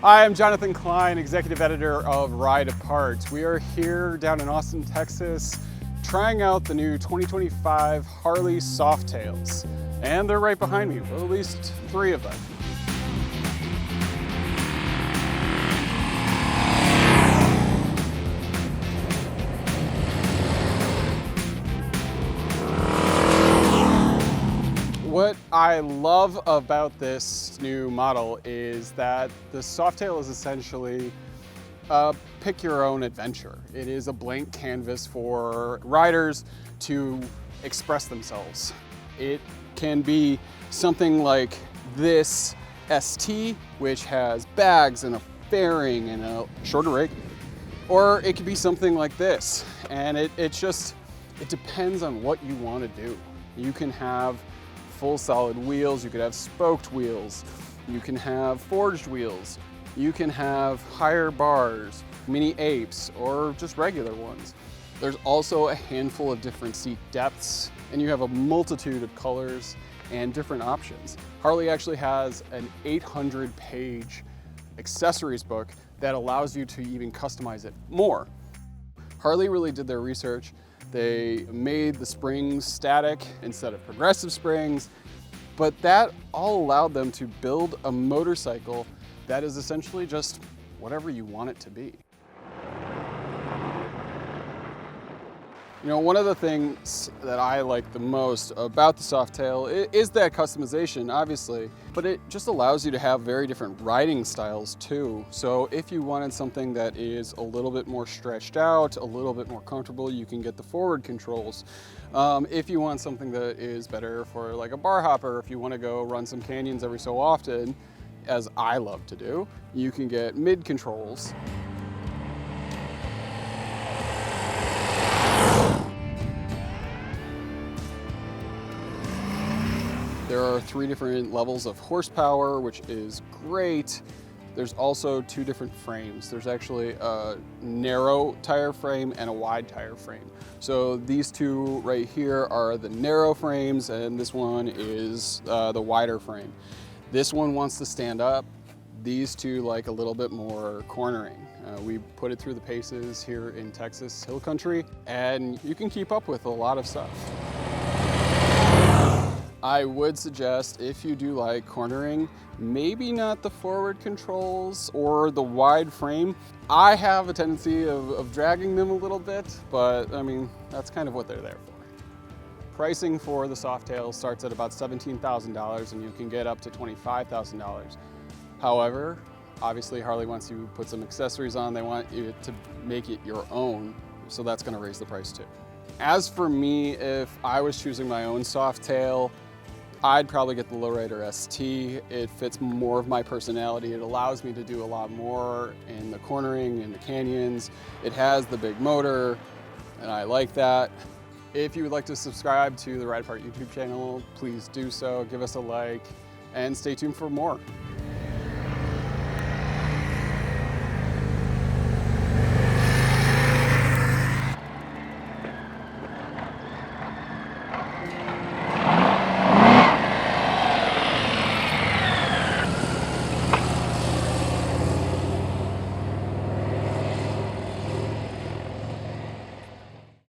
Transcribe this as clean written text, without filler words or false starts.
Hi, I'm Jonathan Klein, Executive Editor of RideApart. We are here down in Austin, Texas, trying out the new 2025 Harley Softails. And they're right behind me, well, at least 3 of them. What I love about this new model is that the Softail is essentially a pick your own adventure. It is a blank canvas for riders to express themselves. It can be something like this ST, which has bags and a fairing and a shorter rig, or it could be something like this. And it depends on what you want to do. You can have full solid wheels, you could have spoked wheels, you can have forged wheels, you can have higher bars, mini-apes, or just regular ones. There's also a handful of different seat depths, and you have a multitude of colors and different options. Harley actually has an 800-page accessories book that allows you to even customize it more. Harley really did their research. They made the springs static instead of progressive springs, but that all allowed them to build a motorcycle that is essentially just whatever you want it to be. You know, one of the things that I like the most about the Softail is that customization, obviously, but it just allows you to have very different riding styles too. So if you wanted something that is a little bit more stretched out, a little bit more comfortable, you can get the forward controls. If you want something that is better for like a bar hopper, if you want to go run some canyons every so often, as I love to do, you can get mid controls. There are 3 different levels of horsepower, which is great. There's also 2 different frames. There's actually a narrow tire frame and a wide tire frame. So these 2 right here are the narrow frames, and this one is the wider frame. This one wants to stand up. These 2 like a little bit more cornering. We put it through the paces here in Texas Hill Country, and you can keep up with a lot of stuff. I would suggest, if you do like cornering, maybe not the forward controls or the wide frame. I have a tendency of dragging them a little bit, but I mean, that's kind of what they're there for. Pricing for the Softail starts at about $17,000 and you can get up to $25,000. However, obviously Harley wants you to put some accessories on. They want you to make it your own, so that's going to raise the price too. As for me, if I was choosing my own Softail, I'd probably get the Lowrider ST. It fits more of my personality. It allows me to do a lot more in the cornering, in the canyons. It has the big motor, and I like that. If you would like to subscribe to the RideApart YouTube channel, please do so. Give us a like, and stay tuned for more.